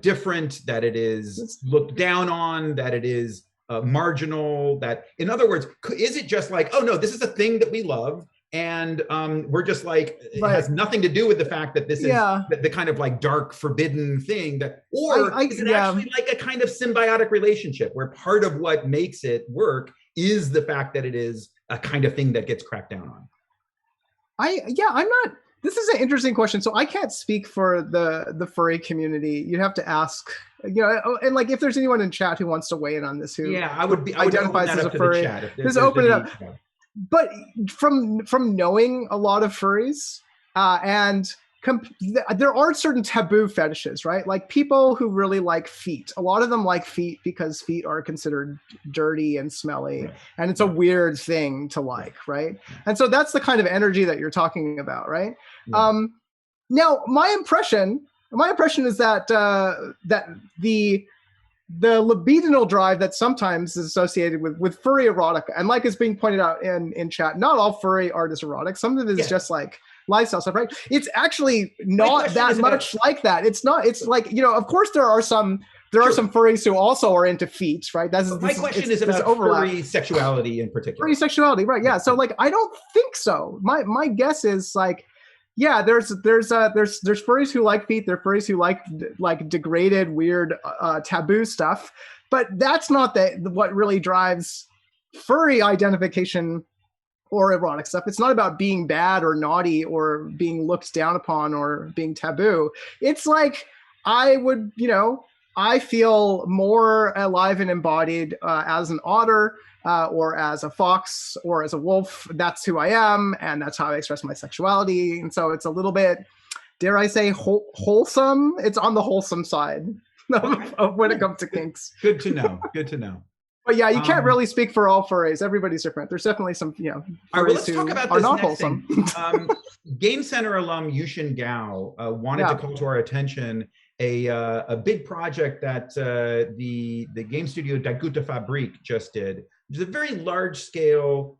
different, that it is looked down on, that it is marginal, that, in other words, is it just like, oh no, this is a thing that we love, and we're just like, it has nothing to do with the fact that this is the kind of like dark, forbidden thing, that, or is it actually like a kind of symbiotic relationship where part of what makes it work is the fact that it is a kind of thing that gets cracked down on? This is an interesting question. So I can't speak for the furry community. You'd have to ask, and if there's anyone in chat who wants to weigh in on this, who identifies as a furry, just open it up. But from knowing a lot of furries, there are certain taboo fetishes, right? Like people who really like feet. A lot of them like feet because feet are considered dirty and smelly, and it's a weird thing to like, right? And so that's the kind of energy that you're talking about, right? Now, my impression is that the libidinal drive that sometimes is associated with furry erotica, and like is being pointed out in chat, not all furry art is erotic. Some of it is just like lifestyle stuff, right? It's actually not that much like that. It's not. It's like, of course there are some furries who also are into feet, right? My question is about furry sexuality in particular. Furry sexuality, right? Yeah. So I don't think so. My guess is there's furries who like feet. There are furries who like degraded, weird, taboo stuff. But that's not what really drives furry identification or erotic stuff. It's not about being bad or naughty or being looked down upon or being taboo. It's like I feel more alive and embodied as an otter or as a fox or as a wolf. That's who I am, and that's how I express my sexuality. And so it's a little bit, dare I say, wholesome. It's on the wholesome side of when it comes to kinks. Good to know. But yeah, you can't really speak for all furries. Everybody's different. There's definitely some, furries who are not wholesome. Game Center alum Yushin Gao wanted to call to our attention a big project that the game studio Daguta Fabrique just did, which is a very large-scale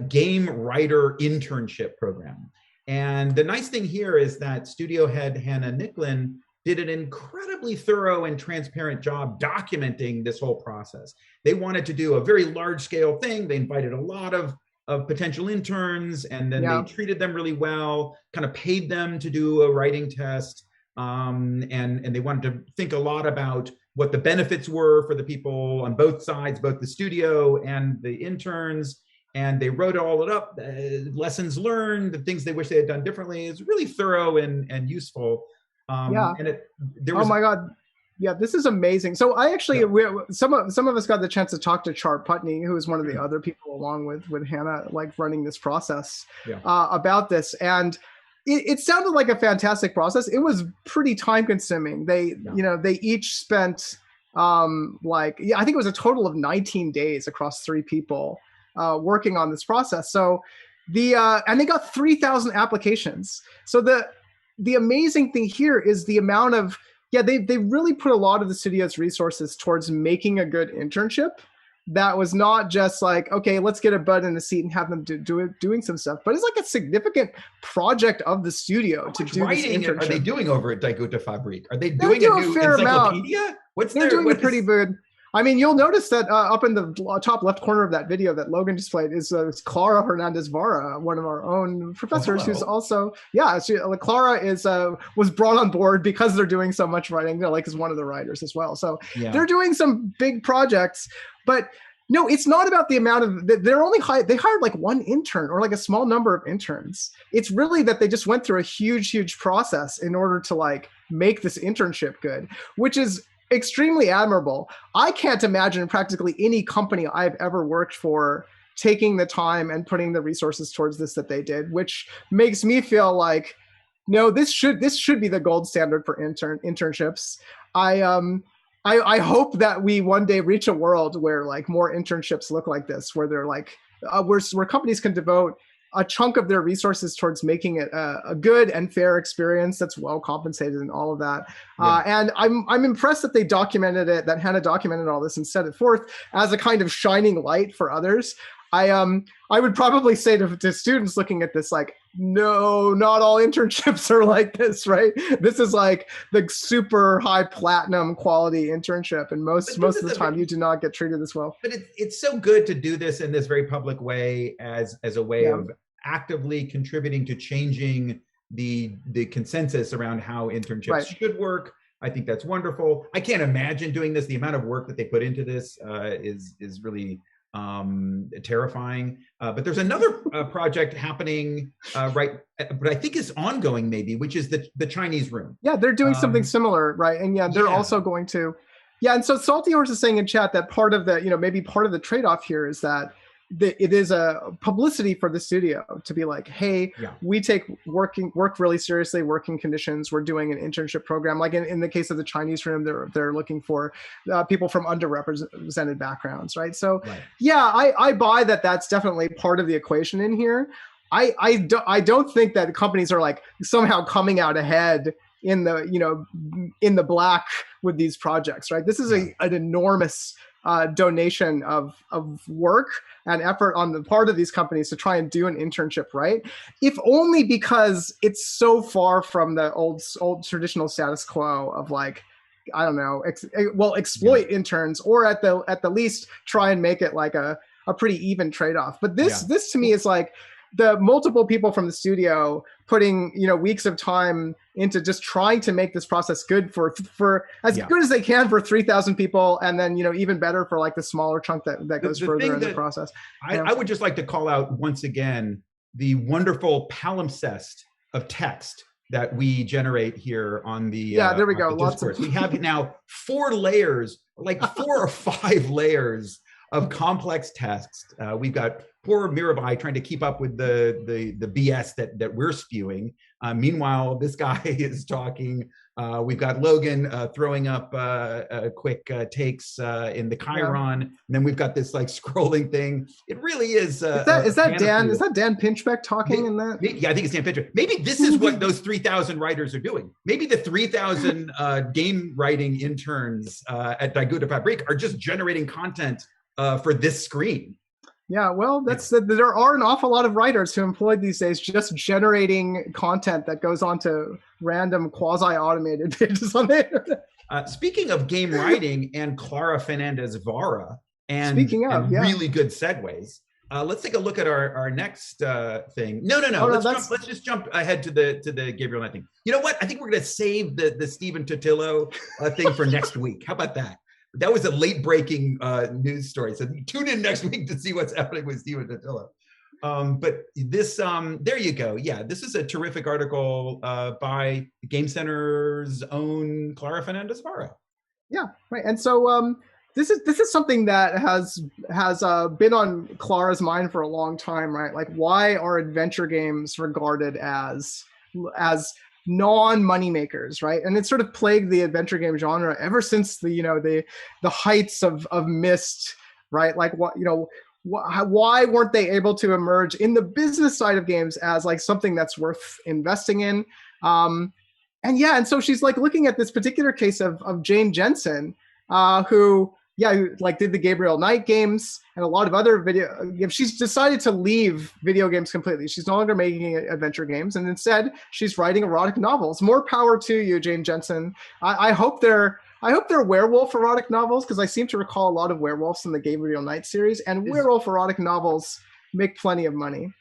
game writer internship program. And the nice thing here is that studio head Hannah Nicklin did an incredibly thorough and transparent job documenting this whole process. They wanted to do a very large-scale thing. They invited a lot of potential interns, and then they treated them really well, kind of paid them to do a writing test. And they wanted to think a lot about what the benefits were for the people on both sides, both the studio and the interns. And they wrote all it up, lessons learned, the things they wish they had done differently. It's really thorough and useful. And oh my God. Yeah, this is amazing. So I actually, some of us got the chance to talk to Char Putney, who is one of the other people along with Hannah, running this process about this. And it sounded like a fantastic process. It was pretty time consuming. They each spent I think it was a total of 19 days across 3 people working on this process. So And they got 3,000 applications. So the amazing thing here is the amount of, they really put a lot of the studio's resources towards making a good internship. That was not just like, okay, let's get a bud in the seat and have them doing some stuff, but it's like a significant project of the studio to do this internship. Are they doing over at Daiguta Fabrik? Are they They're doing a new fair encyclopedia? amount. They're doing a pretty good. I mean, you'll notice that up in the top left corner of that video that Logan displayed is Clara Hernandez Vara, one of our own professors, who's also, Clara was brought on board because they're doing so much writing, like is one of the writers as well. So they're doing some big projects, but no, it's not about the amount of, they hired like one intern or like a small number of interns. It's really that they just went through a huge process in order to like make this internship good, which is extremely admirable. I can't imagine practically any company I've ever worked for taking the time and putting the resources towards this that they did, which makes me feel like, no, this should be the gold standard for internships. I hope that we one day reach a world where like more internships look like this, where they're like where companies can devote a chunk of their resources towards making it a good and fair experience that's well compensated and all of that. And I'm impressed that they documented it, that Hannah documented all this and set it forth as a kind of shining light for others. I would probably say to students looking at this, like, no, not all internships are like this, right? This is like the super high platinum quality internship, and most of the time you do not get treated this well. But it's so good to do this in this very public way as a way of actively contributing to changing the consensus around how internships should work. I think that's wonderful. I can't imagine doing this. The amount of work that they put into this is really terrifying. But there's another project happening but I think is ongoing maybe, which is the Chinese room. Yeah, they're doing something similar, right? And they're also going to, and so Salty Horse is saying in chat that part of the, maybe part of the trade-off here is that it is a publicity for the studio to be like, hey, we take work really seriously, working conditions. We're doing an internship program. Like in the case of the Chinese room, they're looking for people from underrepresented backgrounds, right? So I buy that that's definitely part of the equation in here. I don't think that companies are like somehow coming out ahead in the black with these projects, right? This is an enormous donation of work and effort on the part of these companies to try and do an internship right, if only because it's so far from the old traditional status quo of like, I don't know, exploit interns, or at the least try and make it like a pretty even trade-off. But this to me is like the multiple people from the studio putting weeks of time into just trying to make this process good for as good as they can for 3,000 people, and then even better for like the smaller chunk that goes further in the process. I would just like to call out once again the wonderful palimpsest of text that we generate here on the there we go. Lots of we have now 4 layers, like 4 or 5 layers of complex text. We've got poor Mirabai trying to keep up with the BS that we're spewing. Meanwhile, this guy is talking. We've got Logan throwing up quick takes in the Chiron. And then we've got this like scrolling thing. It really is. Is that Dan? Is that Dan Pinchbeck talking in that? Yeah, I think it's Dan Pinchbeck. Maybe this is what those 3,000 writers are doing. Maybe the 3,000 game writing interns at Daiguta Fabrik are just generating content for this screen. Yeah, well, there are an awful lot of writers who employed these days just generating content that goes onto random quasi-automated pages on the internet. Speaking of game writing and Clara Fernandez Vara, and really good segues, let's take a look at our next thing. No. Let's just jump ahead to the Gabriel Knight thing. You know what? I think we're going to save the Stephen Totillo thing for next week. How about that? That was a late-breaking news story. So tune in next week to see what's happening with Stephen Totillo. But this, there you go. Yeah, this is a terrific article by Game Center's own Clara Fernandez Vara. Yeah, right. And so this is something that has been on Clara's mind for a long time, right? Like, why are adventure games regarded as non-money makers, right? And it sort of plagued the adventure game genre ever since the heights of Myst, right? Like, why weren't they able to emerge in the business side of games as like something that's worth investing in? And so she's like looking at this particular case of Jane Jensen, who like did the Gabriel Knight games and a lot of other video games. She's decided to leave video games completely. She's no longer making adventure games, and instead she's writing erotic novels. More power to you, Jane Jensen. I hope they're werewolf erotic novels, because I seem to recall a lot of werewolves in the Gabriel Knight series, and werewolf erotic novels make plenty of money.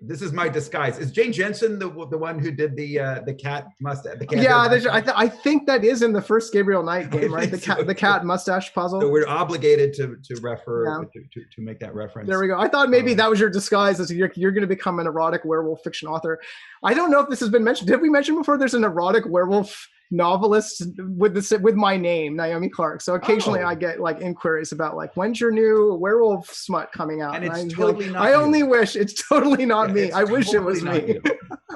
This is my disguise. Is Jane Jensen the one who did the cat mustache? I think that is in the first Gabriel Knight game, right? The cat mustache puzzle. So we're obligated to refer to make that reference. There we go. I thought maybe that was your disguise, as you're going to become an erotic werewolf fiction author. I don't know if this has been mentioned. Did we mention before there's an erotic werewolf novelist with my name, Naomi Clark? So occasionally I get like inquiries about like, when's your new werewolf smut coming out? And it's totally not I only wish it's totally not me. I wish it was me.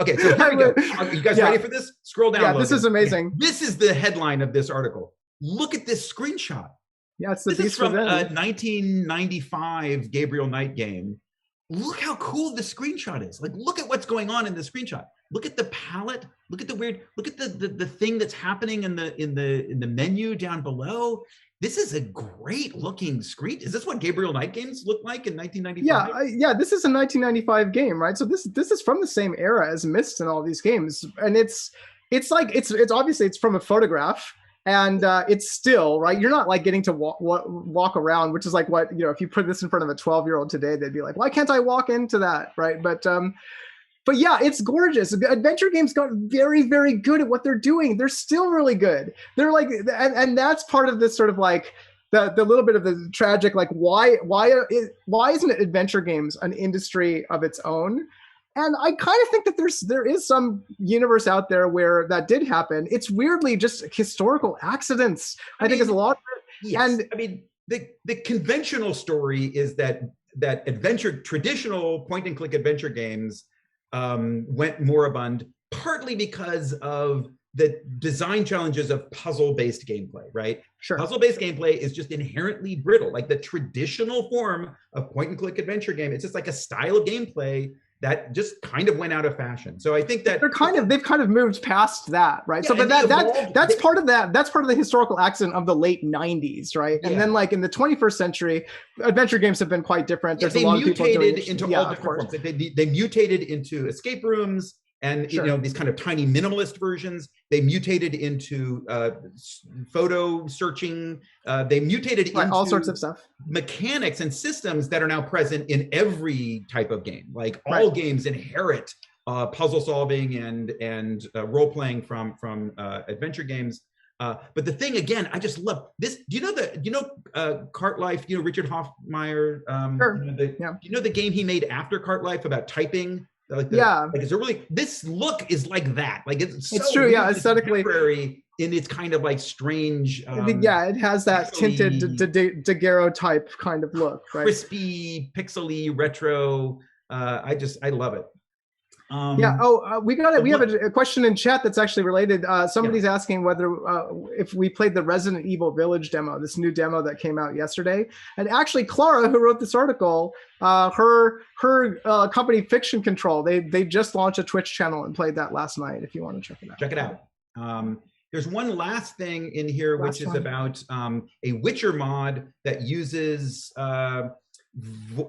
Okay, so here we go. Are you guys ready for this? Scroll down. Yeah, Logan. this is amazing. This is the headline of this article. Look at this screenshot. Yeah, it's the This is Beast from Within. a 1995 Gabriel Knight game. Look how cool the screenshot is. Like, look at what's going on in the screenshot. Look at the palette. Look at the weird. Look at the thing that's happening in the menu down below. This is a great looking screen. Is this what Gabriel Knight games look like in 1995? Yeah. This is a 1995 game, right? So this is from the same era as Myst and all these games, and it's obviously it's from a photograph. And it's still, right, you're not like getting to walk around, which is like what, if you put this in front of a 12-year-old today, they'd be like, why can't I walk into that, right? But yeah, it's gorgeous. Adventure games got very, very good at what they're doing. They're still really good. They're like, and that's part of this sort of like the little bit of the tragic, like why isn't adventure games an industry of its own? And I kind of think that there is some universe out there where that did happen. It's weirdly just historical accidents. I think is a lot of it. Yes. And I mean, the conventional story is that traditional point and click adventure games went moribund, partly because of the design challenges of puzzle-based gameplay, right? Sure. Puzzle-based gameplay is just inherently brittle. Like the traditional form of point and click adventure game, it's just like a style of gameplay that just kind of went out of fashion. So I think that they've kind of moved past that, right? Yeah, So, but that's part of the historical accident of the late 90s, right? And then like in the 21st century, adventure games have been quite different. There's a lot of people doing into all different forms. They mutated into escape rooms and these kind of tiny minimalist versions. They mutated into photo searching. They mutated into all sorts of stuff, mechanics and systems that are now present in every type of game. Like all games inherit puzzle solving and role playing from adventure games. But the thing again, I just love this. Do you know Cart Life? Richard Hoffmeyer. Sure. You know the game he made after Cart Life about typing. Like it's a really, this look is like that. Like it's true. Yeah, aesthetically in its kind of like strange. It has that tinted Daguerreau type kind of look, right? Crispy, pixely, retro. I love it. We have a question in chat that's actually related. Somebody's asking whether if we played the Resident Evil Village demo, this new demo that came out yesterday. And actually, Clara, who wrote this article, her company Fiction Control, they just launched a Twitch channel and played that last night. If you want to check it out, check it out. There's one last thing in here, which is about a Witcher mod that uses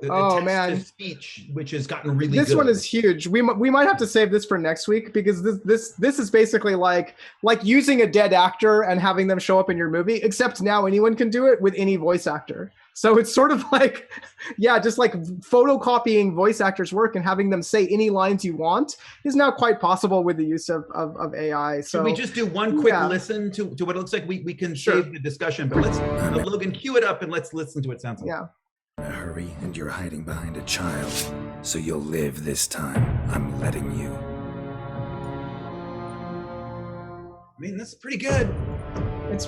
text-to-speech, which has gotten really good. This one is huge. We might have to save this for next week, because this is basically like using a dead actor and having them show up in your movie, except now anyone can do it with any voice actor. So it's sort of like, just like photocopying voice actors' work and having them say any lines you want is now quite possible with the use of AI. So can we just do one quick listen to what it looks like? We can save the discussion, but let's Logan, cue it up and let's listen to what it sounds like. Yeah. Hurry, and you're hiding behind a child, so you'll live this time. I'm letting you. I mean, that's pretty good. And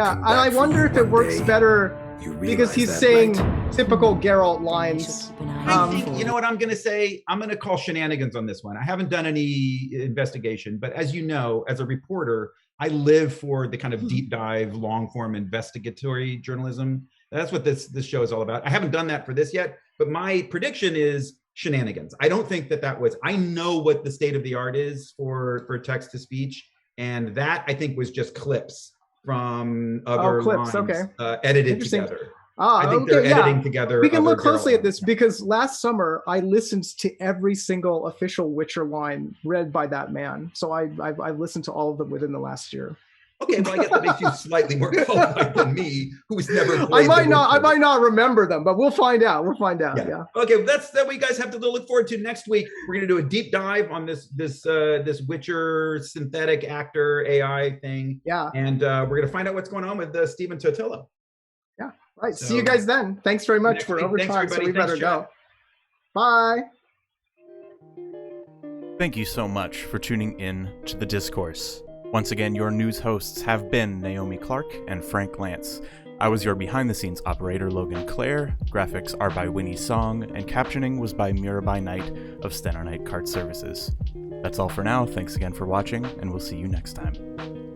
I wonder if it works better because he's saying typical Geralt lines. I think, you know what I'm going to say? I'm going to call shenanigans on this one. I haven't done any investigation, but as you know, as a reporter, I live for the kind of deep dive, long form investigatory journalism. That's what this show is all about. I haven't done that for this yet, but my prediction is shenanigans. I don't think that was, I know what the state of the art is for text to speech. And that I think was just clips from other lines, edited together. I think they're editing together. We can look closely at this because last summer I listened to every single official Witcher line read by that man. So I've listened to all of them within the last year. Okay, well, I guess that makes you slightly more qualified than me, who's never played. I might not remember them, but we'll find out. Yeah. Okay, that's that. We guys have to look forward to next week. We're going to do a deep dive on this Witcher synthetic actor AI thing. Yeah, and we're going to find out what's going on with Stephen Totilo. Yeah. Right. So, see you guys then. Thanks very much for overtime. So we better go. Bye. Thank you so much for tuning in to The Discourse. Once again, your news hosts have been Naomi Clark and Frank Lance. I was your behind-the-scenes operator, Logan Clare. Graphics are by Winnie Song, and captioning was by Mirabai Knight of Steno Knight Cart Services. That's all for now. Thanks again for watching, and we'll see you next time.